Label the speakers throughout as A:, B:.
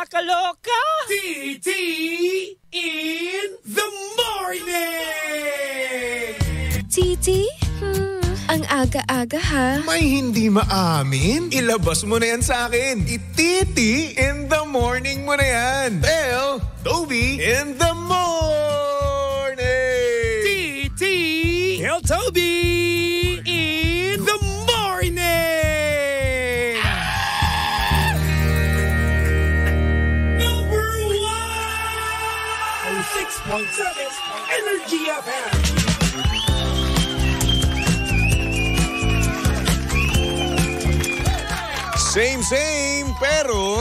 A: Nakakaloka!
B: TT in the morning!
C: Titi? Ang aga-aga ha.
D: May hindi maamin? Ilabas mo na yan sa akin. Ititi in the morning mo na yan. Tell Toby in the morning!
B: TT! Tell Toby in the morning! Number 1! 6.7 Energy FM!
D: Same, pero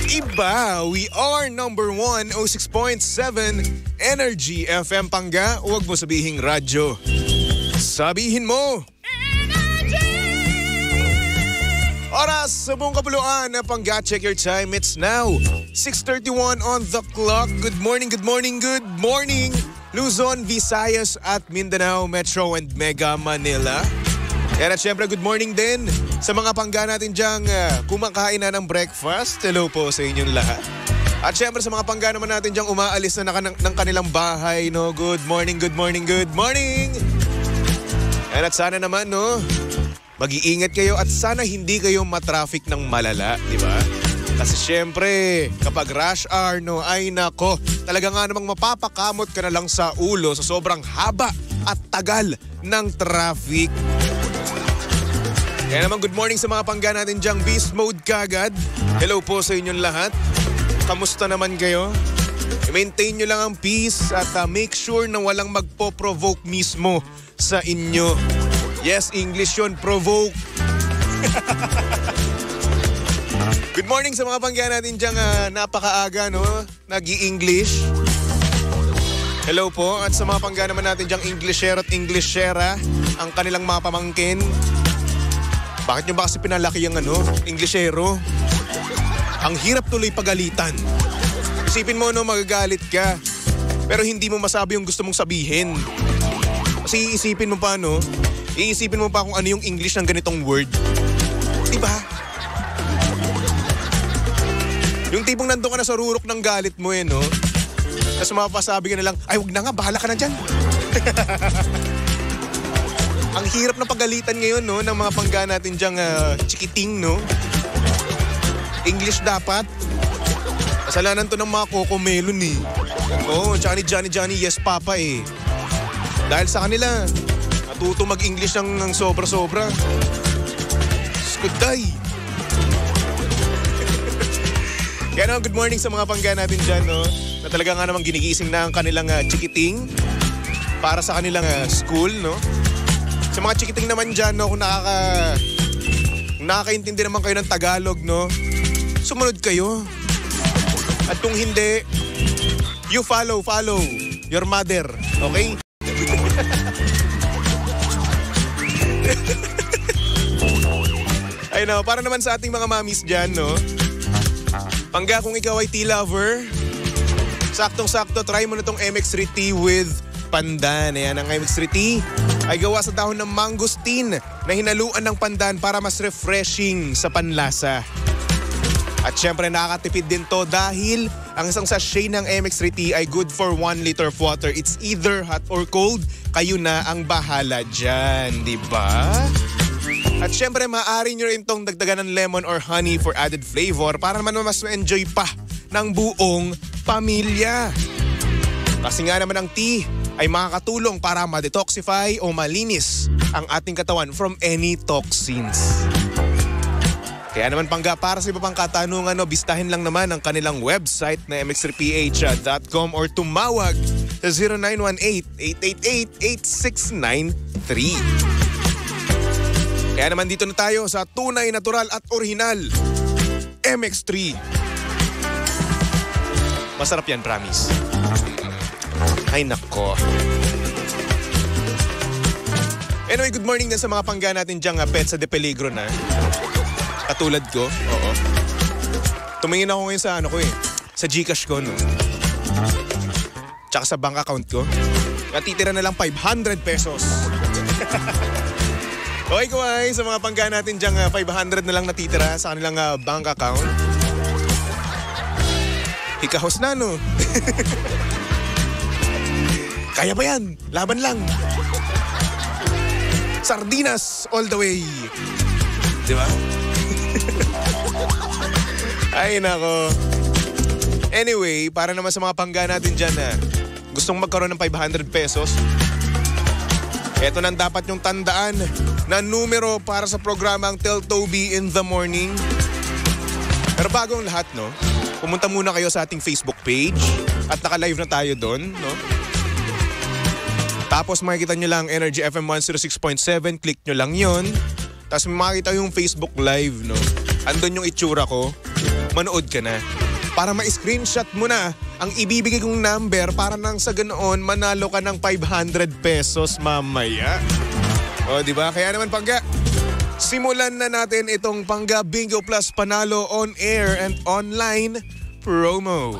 D: iba. We are number 1, 06.7 Energy FM. Pangga, huwag mo sabihing radyo. Sabihin mo. Oras sa buong kapuluan na Pangga. Check your time. It's now 6:31 on the clock. Good morning. Luzon, Visayas at Mindanao, Metro and Mega Manila. Yan at syempre, good morning din sa mga Pangga natin dyang kumakain na ng breakfast. Hello po sa inyong lahat. At syempre sa mga Pangga naman natin dyang umaalis na ng kanilang bahay, no? Good morning. Yan at sana naman, no? Mag-iingat kayo at sana hindi kayo matraffic ng malala, di ba? Kasi syempre, kapag rush hour, no, ay nako, talaga nga namang mapapakamot ka na lang sa ulo sa sobrang haba at tagal ng traffic. Kaya naman good morning sa mga Pangga natin dyang beast mode kagad. Hello po sa inyong lahat. Kamusta naman kayo? I-maintain nyo lang ang peace at make sure na walang magpo-provoke mismo sa inyo. Yes, English yun, provoke. Good morning sa mga Pangga natin dyang napakaaga, no? Nag-i-English. Hello po. At sa mga Pangga naman natin dyang Englishero at Englishera, ang kanilang mga pamangkin. Bakit nyo ba kasi pinalaki yung Englishero? Ang hirap tuloy pagalitan. Isipin mo, no, magagalit ka. Pero hindi mo masabi yung gusto mong sabihin. Kasi iisipin mo pa, no? Iisipin mo pa kung ano yung English ng ganitong word. Diba? Yung tipong nandun ka na sa rurok ng galit mo, no? Tapos mapasabi ka na lang, ay wag na nga, bahala ka na dyan. Ang hirap na pagalitan ngayon, no, ng mga Pangga natin dyang chikiting, no? English dapat. Kasalanan to ng mga Cocomelon, eh. Oo, tsaka ni Johnny, yes papa, eh. Dahil sa kanila, natuto mag-English ng sobra-sobra. Skuday. Kaya naman, good morning sa mga Pangga natin dyan, no? Na talaga nga namang ginigising na ang kanilang chikiting para sa kanilang school, no? Sa mga chikiting naman dyan, no, kung nakakaintindi naman kayo ng Tagalog, no, sumunod kayo. At kung hindi, you follow your mother, okay? Ay no, para naman sa ating mga mamis dyan, no, Pangga, kung ikaw ay tea lover, saktong-sakto, try mo na tong MX3 tea with pandan. Ayan, ang MX3 tea ay gawa sa dahon ng mangosteen na hinaluan ng pandan para mas refreshing sa panlasa. At syempre nakakatipid din to dahil ang isang sachet ng MX3 tea ay good for 1 liter of water. It's either hot or cold. Kayo na ang bahala dyan, di ba? At syempre maaari nyo rin tong dagdagan ng lemon or honey for added flavor para naman mas enjoy pa ng buong pamilya. Kasi nga naman ang tea ay makakatulong para ma-detoxify o malinis ang ating katawan from any toxins. Kaya naman Pangga, para sa iba pang katanungan, bistahin lang naman ang kanilang website na mx3ph.com or tumawag sa 0918-888-8693. Kaya naman dito na tayo sa tunay, natural at original MX3. Masarap yan, promise. Ay nako. Anyway, good morning din sa mga Pangga natin dyang Petsa de Peligro na. Katulad ko, oo. Tumingin ako ngayon sa sa GCash ko, no. Tsaka sa bank account ko. Natitira na lang 500 pesos. Okay, kuway, sa mga Pangga natin dyang 500 na lang natitira sa kanilang bank account. Hikahos na, no? Kaya ba yan? Laban lang. Sardinas all the way. Di ba? Ay, nako. Anyway, para naman sa mga pangga natin dyan na gustong magkaroon ng 500 pesos, eto nang dapat yung tandaan na numero para sa programang Tell Toby in the Morning. Pero bago ang lahat, no? Pumunta muna kayo sa ating Facebook page at naka-live na tayo doon, no? Tapos makikita nyo lang Energy FM 106.7, click nyo lang yon. Tapos makikita yung Facebook Live, no? Andun yung itsura ko, manood ka na. Para ma-screenshot mo na ang ibibigay kong number para nang sa ganoon manalo ka ng 500 pesos mamaya. O, di ba? Kaya naman, Pangga, simulan na natin itong Pangga Bingo Plus Panalo on air and online promo.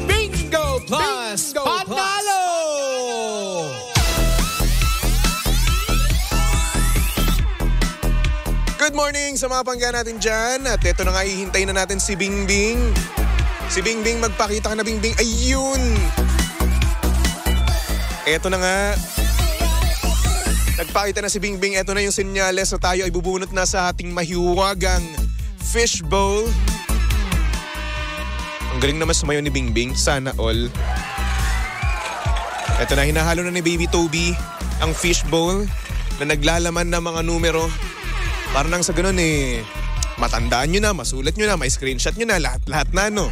B: Bingo Plus Panalo!
D: Good morning sa mga pangga natin dyan. At ito na nga, hihintay na natin si Bingbing. Si Bingbing, magpakita ka na, Bingbing. Ayun! Ito na nga. Nagpakita na si Bingbing. Ito na yung senyales na tayo ay bubunot na sa ating mahiwagang fishbowl. Ang galing naman sumayo ni Bingbing. Sana all. Ito na, hinahalo na ni Baby Toby ang fishbowl na naglalaman ng mga numero. Para nang sa ganun matandaan nyo na, masulat nyo na, may screenshot nyo na, lahat na, no?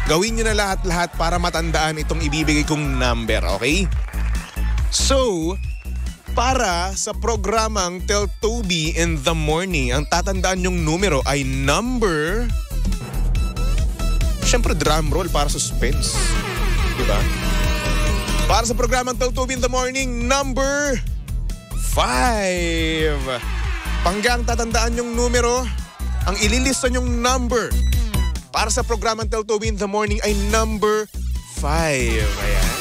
D: Gawin nyo na lahat para matandaan itong ibibigay kong number, okay? So, para sa programang Tell Toby in the Morning, ang tatandaan yung numero ay number... Siyempre, drum roll para suspense. Diba? Para sa programang Tell Toby in the Morning, number 5. Pangga, ang tatandaan yung numero, ang ililista yung number para sa programang Tell Toby in the Morning ay number 5. Ayan.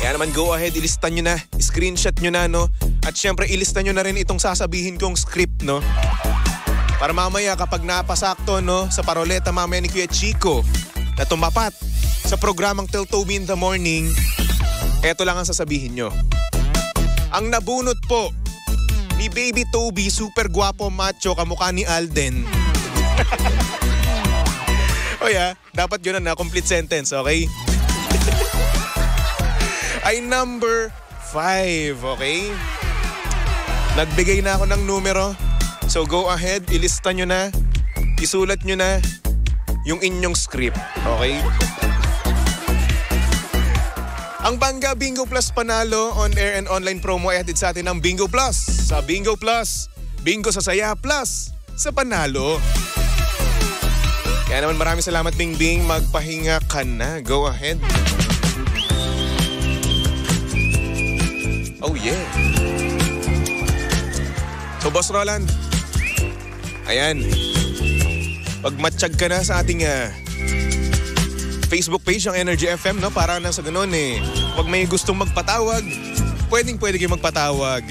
D: Kaya naman, go ahead, ilista nyo na, screenshot nyo na, no? At syempre, ilista nyo na rin itong sasabihin kong script, no? Para mamaya kapag napasakto, no, sa paroleta mamaya ni Kuya Chico na tumapat sa programang Tell Toby in the Morning, eto lang ang sasabihin nyo. Ang nabunot po ni Baby Toby, super guwapo, macho, kamukha ni Alden. O dapat yun na complete sentence, okay? Ay number 5, okay? Nagbigay na ako ng numero. So go ahead, ilista nyo na, isulat nyo na yung inyong script, okay? Ang Pangga Bingo Plus Panalo on air and online promo ay hatid sa atin ng Bingo Plus. Sa Bingo Plus, bingo sa saya plus sa panalo. Kaya naman maraming salamat, Bingbing. Magpahinga ka na. Go ahead. Oh yeah. So Boss Roland, ayan. Pagmatsyag ka na sa ating Facebook page ng Energy FM, no? Para nang sa ganun pag may gustong magpatawag, pwede kayo magpatawag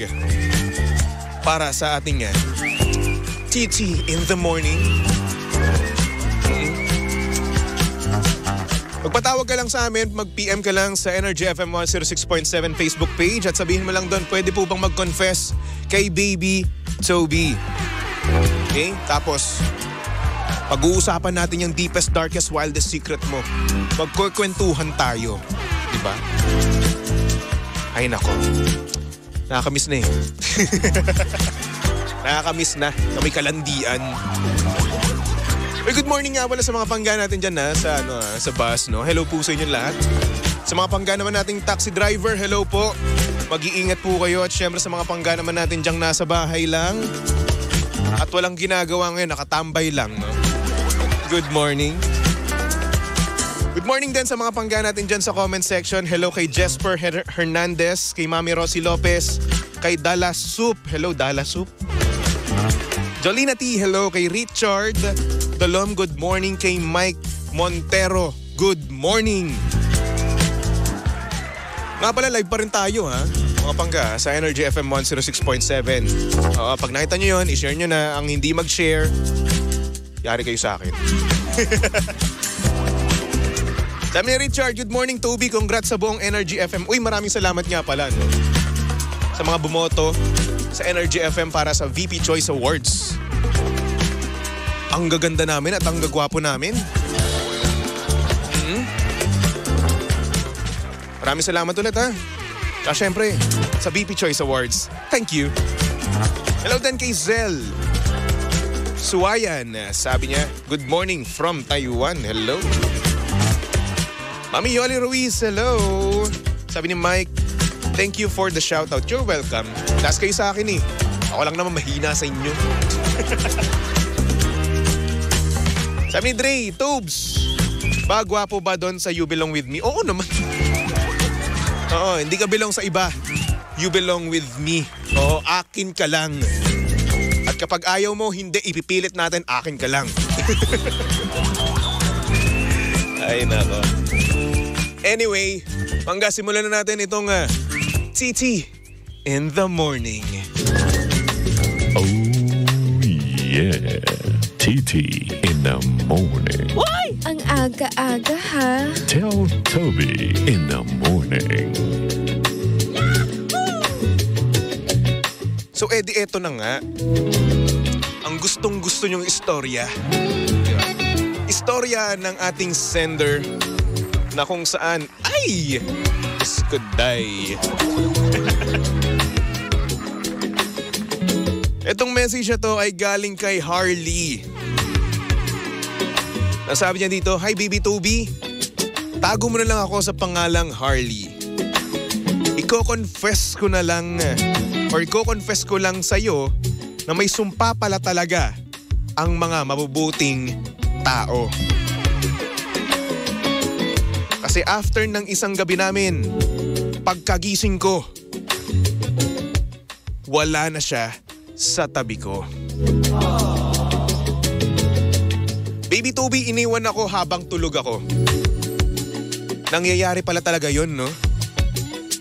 D: para sa ating TT in the Morning. Magpatawag ka lang sa amin, mag-PM ka lang sa Energy FM 106.7 Facebook page at sabihin mo lang doon, pwede po bang mag-confess kay Baby Toby? Okay? Tapos, pag-uusapan natin yung deepest, darkest, wildest secret mo. Magkukwentuhan tayo. Diba? Ay nako. Nakakamiss na Nakakamiss na. Kami kalandian. Good morning nga pala sa mga pangga natin dyan sa bus, no? Hello po sa inyo lahat. Sa mga pangga naman nating taxi driver, hello po. Mag-iingat po kayo at syempre sa mga pangga naman natin dyang nasa bahay lang at walang ginagawa ngayon, nakatambay lang, no? Good morning. Good morning din sa mga pangga natin dyan sa comment section. Hello kay Jesper Hernandez, kay Mami Rosie Lopez, kay Dala Soup. Hello, Dala Soup. Jolina T, hello kay Richard Dalom. Good morning kay Mike Montero. Good morning. Nga pala, live pa rin tayo, ha? Mga pangga, sa Energy FM 106.7. Pag nakita nyo yun, ishare nyo na. Ang hindi mag-share, yari kayo sa akin. Sabi ni Richard, good morning Toby, congrats sa buong Energy FM. Uy, maraming salamat nga pala, no? Sa mga bumoto sa Energy FM para sa VP Choice Awards. Ang gaganda namin at ang gagwapo namin. Maraming salamat ulit, ha? At syempre, sa VP Choice Awards, thank you. Hello din kay Zel Suwayan, sabi niya, good morning from Taiwan. Hello. Mami Yoli Ruiz, hello. Sabi ni Mike, thank you for the shoutout. You're welcome. Taas kayo sa akin eh. Ako lang naman mahina sa inyo. Sabi ni Dre, Tobes, ba gwapo ba doon sa You Belong With Me? Oo naman. Oo, hindi ka belong sa iba. You belong with me. Oo, akin ka lang. At kapag ayaw mo, hindi, ipipilit natin, akin ka lang. Ay, nako. Anyway, simulan na natin itong TT in the morning.
A: Oh, yeah. TT in the morning.
C: Why? Ang aga-aga ha.
A: Tell Toby in the morning.
D: So, Eddie, eto na nga. Ang gustong-gusto nyong istorya. Istorya ng ating sender na kung saan, ay! Skuday. Etong message na to ay galing kay Harley. Nasabi niya dito, hi baby Toby. Tago mo na lang ako sa pangalang Harley. Iko-confess ko lang sa'yo na may sumpa pala talaga ang mga mabubuting tao. Kasi after ng isang gabi namin, pagkagising ko, wala na siya sa tabi ko. Baby Toby, iniwan ako habang tulog ako. Nangyayari pala talaga yon, no?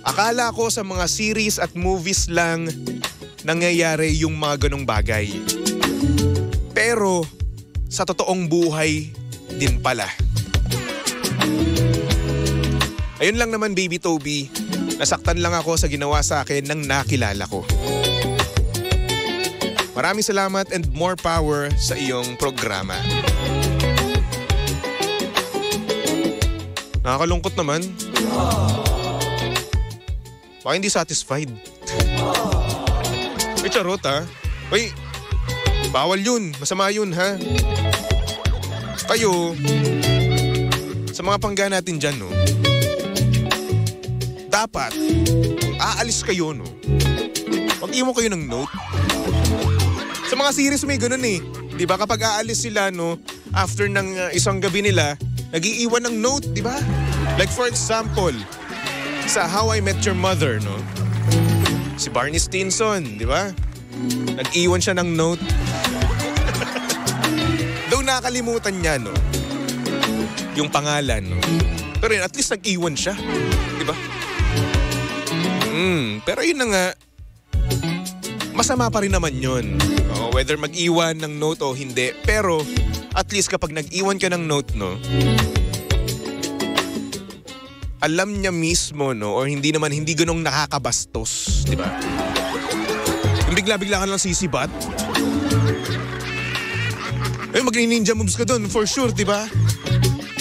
D: Akala ko sa mga series at movies lang nangyayari yung mga ganong bagay. Pero sa totoong buhay din pala. Ayun lang naman baby Toby, nasaktan lang ako sa ginawa sa akin ng nakilala ko. Maraming salamat and more power sa iyong programa. Nakakalungkot naman. Baka hindi satisfied. May charot ha. Uy, bawal yun. Masama yun ha. Kayo, sa mga pangga natin dyan, no? Dapat, kung aalis kayo, no? Mag-iwan kayo ng note. Sa mga series may ganun eh. Di ba kapag aalis sila, no? After ng isang gabi nila, nag-iiwan ng note, di ba? Like for example, sa How I Met Your Mother, no? Si Barney Stinson, di ba? Nag-iwan siya ng note. Though nakalimutan niya, no? Yung pangalan, no? Pero yun, at least nag-iwan siya. Di ba? Pero yun na nga, masama pa rin naman yun. Whether mag-iwan ng note o hindi. Pero, at least kapag nag-iwan ka ng note, no? Alam niya mismo, no? Or hindi ganong nakakabastos, di ba? Yung bigla-bigla ka lang sisibat. Eh, mag-ninja moves ka doon, for sure, di ba?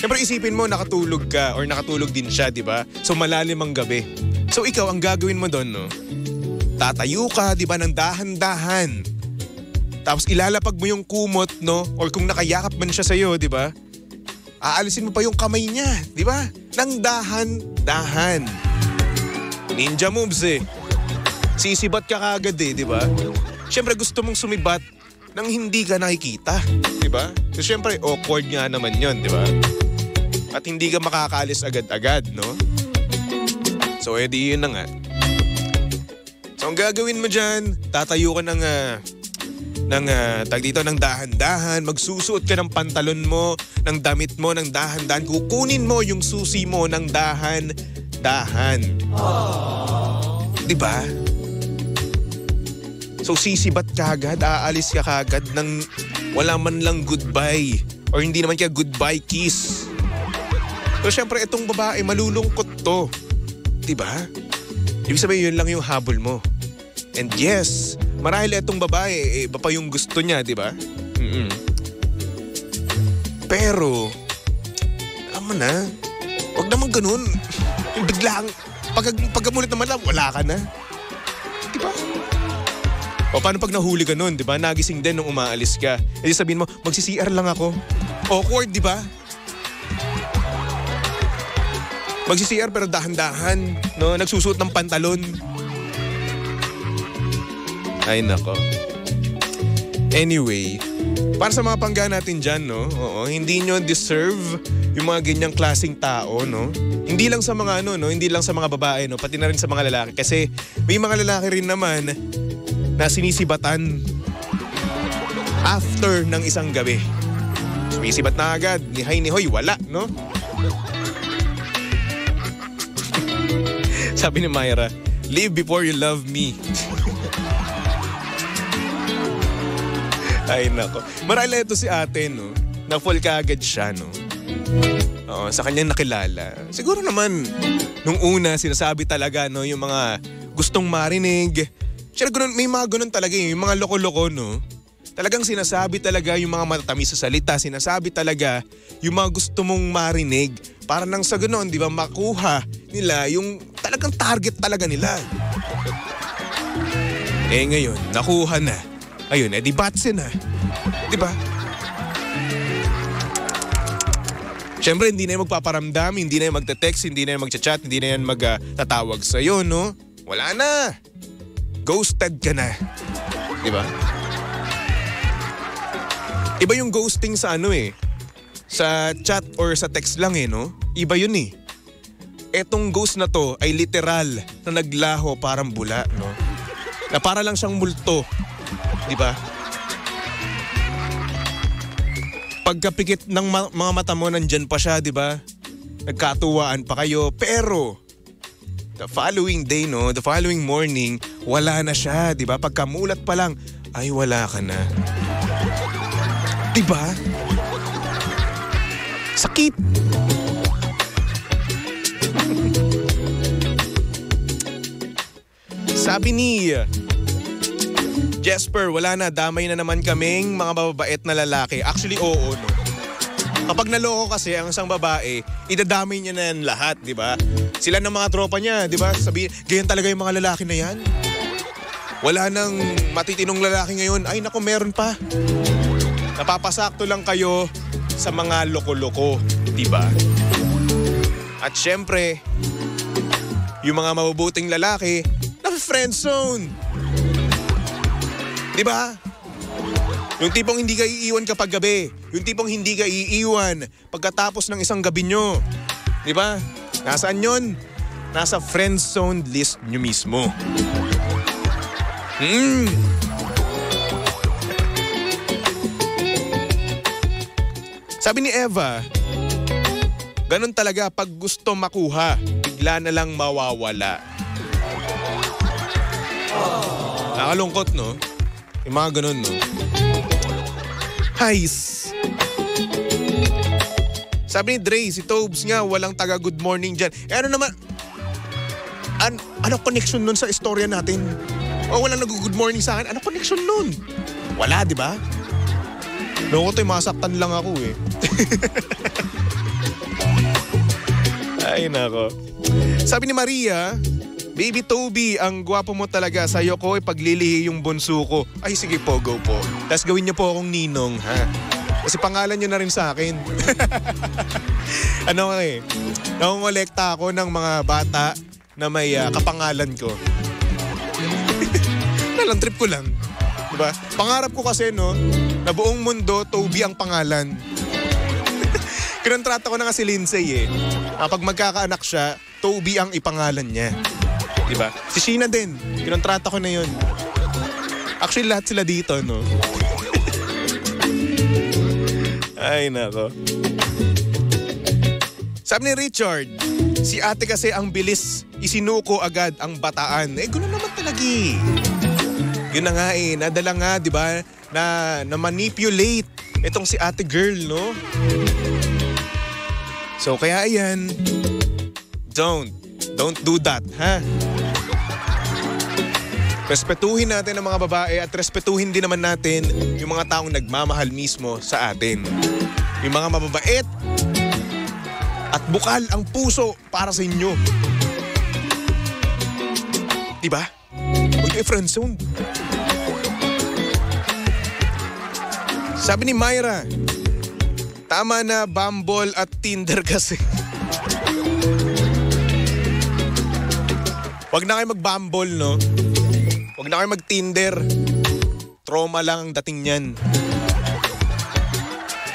D: Siyempre isipin mo, nakatulog ka or nakatulog din siya, di ba? So malalim ang gabi. So ikaw, ang gagawin mo doon, no? Tatayo ka, di ba, ng dahan-dahan. Tapos ilalapag mo yung kumot, no? Or kung nakayakap man siya sa'yo, di ba? Aalisin mo pa yung kamay niya, di ba? Nang dahan-dahan. Ninja moves eh. Sisibat ka kagad eh, di ba? Siyempre gusto mong sumibat nang hindi ka nakikita, di ba? So siyempre awkward nga naman yon, di ba? At hindi ka makakaalis agad-agad, no? So edi yun na nga. So ang gagawin mo dyan, tatayo ka ng dahan-dahan, magsusuot ka ng pantalon mo, ng damit mo, ng dahan-dahan, kukunin mo yung susi mo ng dahan-dahan. Diba? So sisibat ka agad, aalis ka agad nang wala man lang goodbye. Or hindi naman kaya goodbye kiss. So syempre itong babae malulungkot to. Diba? Ibig sabihin yun lang yung habol mo. And yes, marahil itong babae, iba pa yung gusto niya, diba? Pero, alam mo na, huwag naman ganun. Yung biglang, pagkamulit naman lang, wala ka na. Diba? O paano pag nahuli ka nun, diba? Nagising din nung umaalis ka. E sabihin mo, magsi-CR lang ako. Awkward, diba? Magsi-CR pero dahan-dahan, no? Nagsusuot ng pantalon. Ay, nako. Anyway, para sa mga pangga natin dyan, no? Oo, hindi nyo deserve yung mga ganyang klaseng tao, no? Hindi lang sa mga hindi lang sa mga babae, no? Pati na rin sa mga lalaki. Kasi may mga lalaki rin naman na sinisibatan after ng isang gabi. Sumisibat na agad, ni hay ni hoy, wala, no? Sabi ni Myra, live before you love me. Ay nako. Marala ito si ate, no? Na-fall ka agad siya, no? Oo, sa kanyang nakilala. Siguro naman, nung una sinasabi talaga, no? Yung mga gustong marinig. Siyempre, may mga ganun talaga, yung mga loko-loko, no? Talagang sinasabi talaga yung mga matatamis sa salita. Sinasabi talaga yung mga gusto mong marinig. Para nang sa ganoon, di ba, makuha nila yung talagang target talaga nila. Eh ngayon, nakuha na. Ayun, di batse na. Di ba? Siyempre, hindi na yung magpaparamdam, hindi na yung magte-text, hindi na yung magchat-chat, hindi na yung magtatawag sa'yo, no? Wala na. Ghosted ka na. Di ba? Iba yung ghosting sa sa chat or sa text lang no? Iba yun Etong ghost na to ay literal na naglaho parang bula, no? Na para lang siyang multo. Di ba? Pagkapikit ng mga mata mo, nandyan pa siya, di ba? Nagkatuwaan pa kayo. Pero, the following day, no? The following morning, wala na siya, di ba? Pagkamulat pa lang, ay wala ka na. Di ba? Sakit. Sabi ni Jesper, wala na, damay na naman kaming mga mababait na lalaki. Actually, oo, no? Kapag naloko kasi ang isang babae, idadamay niya na yan lahat, di ba? Sila ng mga tropa niya, di ba? Sabihin, ganyan talaga yung mga lalaki na yan. Wala nang matitinong lalaki ngayon. Ay, naku, meron pa. Napapasakto lang kayo sa mga loko-loko, di ba? At syempre, yung mga mabubuting lalaki, na-friendzone. Di ba? Yung tipong hindi ka iiwan kapag gabi. Yung tipong hindi ka iiwan pagkatapos ng isang gabi nyo. Di ba? Nasaan yun? Nasa friendzone list nyo mismo. Sabi ni Eva, ganun talaga pag gusto makuha, bigla na lang mawawala. Nakalungkot, no? Yung mga ganun, no? Hays. Sabi ni Dre, si Tobes nga, walang taga good morning dyan. Eh ano naman, ano connection nun sa istorya natin? O walang nag-good morning sa akin, ano connection nun? Wala, di ba? Loko to, masaktan lang ako eh. Ay, nako. Sabi ni Maria, Baby Toby, ang gwapo mo talaga. Sa'yo ko ipaglilihi yung bunso ko. Ay, sige po, go po. Tapos gawin niyo po akong ninong, ha? Kasi pangalan niyo na rin sa akin. Nangongolekta ako ng mga bata na may kapangalan ko. Nalang trip ko lang. Diba? Pangarap ko kasi, no, na buong mundo, Toby ang pangalan. Kinontrata ko na nga si Lindsay Pag magkakaanak siya, Toby ang ipangalan niya. Diba? Si Sheena din. Kinontrata ko na yun. Actually, lahat sila dito, no? Ay, nako. Sabi ni Richard, si ate kasi ang bilis, isinuko agad ang bataan. Gano'n naman talaga Yun na nga nadala nga, di ba, na manipulate itong si ate girl, no? So kaya ayan, don't do that, ha? Respetuhin natin ang mga babae at respetuhin din naman natin yung mga taong nagmamahal mismo sa atin. Yung mga mababait at bukal ang puso para sa inyo. Diba? Huwag kayo friendzone. Sabi ni Myra, tama na Bumble at Tinder kasi. Huwag na kayo mag-Bumble, no? Huwag na kayo mag-Tinder. Trauma lang ang dating niyan.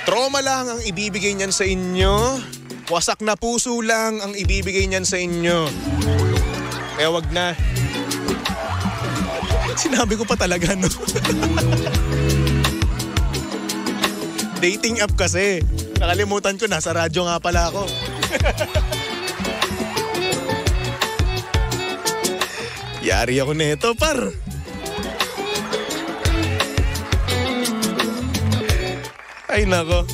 D: Trauma lang ang ibibigay niyan sa inyo. Wasak na puso lang ang ibibigay niyan sa inyo. Kaya wag na. Sinabi ko pa talaga, no? Dating app kasi. Nakalimutan ko, nasa radyo nga pala ako. Yari ako nito, par. Ay, nako.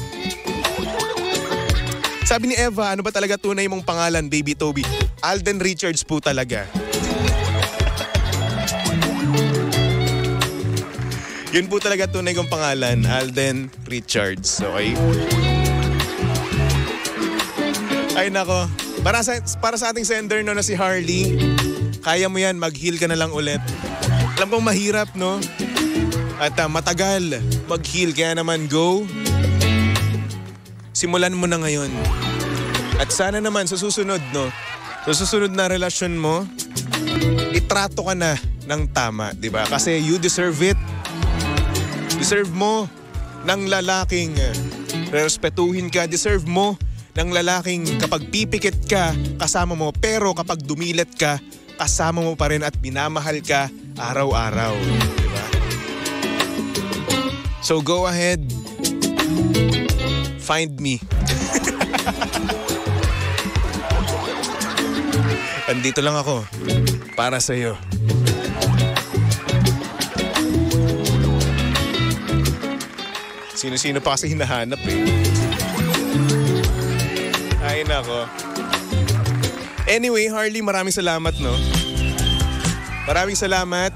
D: Sabi ni Eva, ano ba talaga tunay mong pangalan, Baby Toby? Alden Richards po talaga. Yun po talaga tunay kong pangalan, Alden Richards. Okay? Ay, nako. Para sa ating sender, no, na si Harley, kaya mo yan, mag-heal ka na lang ulit. Alam kong mahirap, no? At matagal mag-heal, kaya naman go. Simulan mo na ngayon. At sana naman sa susunod, no? Sa susunod na relasyon mo, itrato ka na ng tama, di ba? Kasi you deserve it. Deserve mo ng lalaking respetuhin ka. Deserve mo ng lalaking kapag pipikit ka, kasama mo. Pero kapag dumilat ka, kasama mo pa rin at minamahal ka araw-araw. Diba? So go ahead. Find me. Andito lang ako para sa'yo. Sino-sino pa kasi hinahanap eh. Ay nako. Anyway, Harley, maraming salamat, no? Maraming salamat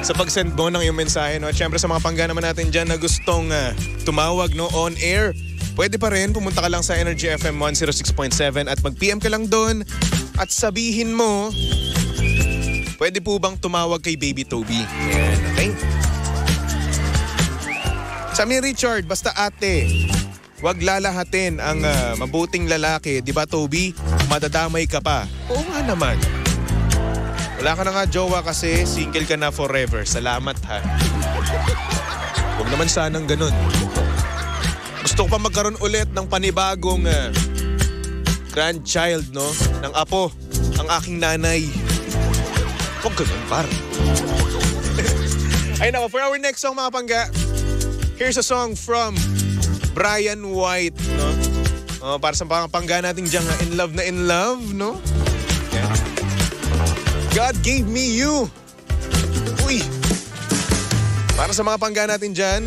D: sa pag-send mo ng iyong mensahe, no? At syempre sa mga pangga naman natin dyan na gustong tumawag, no, on air. Pwede pa rin, pumunta ka lang sa Energy FM 106.7 at mag-PM ka lang doon at sabihin mo, pwede po bang tumawag kay Baby Toby? Yan, okay? Sabi ni Richard, basta ate, wag lalahatin ang mabuting lalaki. Di ba, Toby? Madadamay ka pa. Oo nga naman. Wala ka na nga jowa kasi single ka na forever. Salamat, ha? Huwag naman sanang ganun. Gusto ko pa magkaroon ulit ng panibagong grandchild, no? Ng apo, ang aking nanay. Huwag ganun, par. Ay nako, for our next song, mga pangga, here's a song from Brian White, no? Para sa mga pangga natin dyan, na in love, no? Yeah. God gave me you. Uy! Para sa mga pangga natin dyan,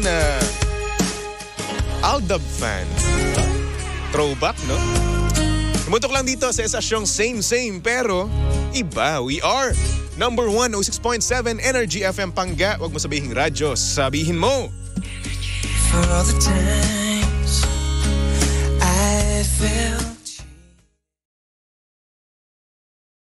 D: Aldab fan. Throwback, no? Tumutok lang dito sa estasyong same, pero iba. We are number 1, 06.7 Energy FM Pangga. Huwag mo sabihin radyo, sabihin mo.
E: For all the times I felt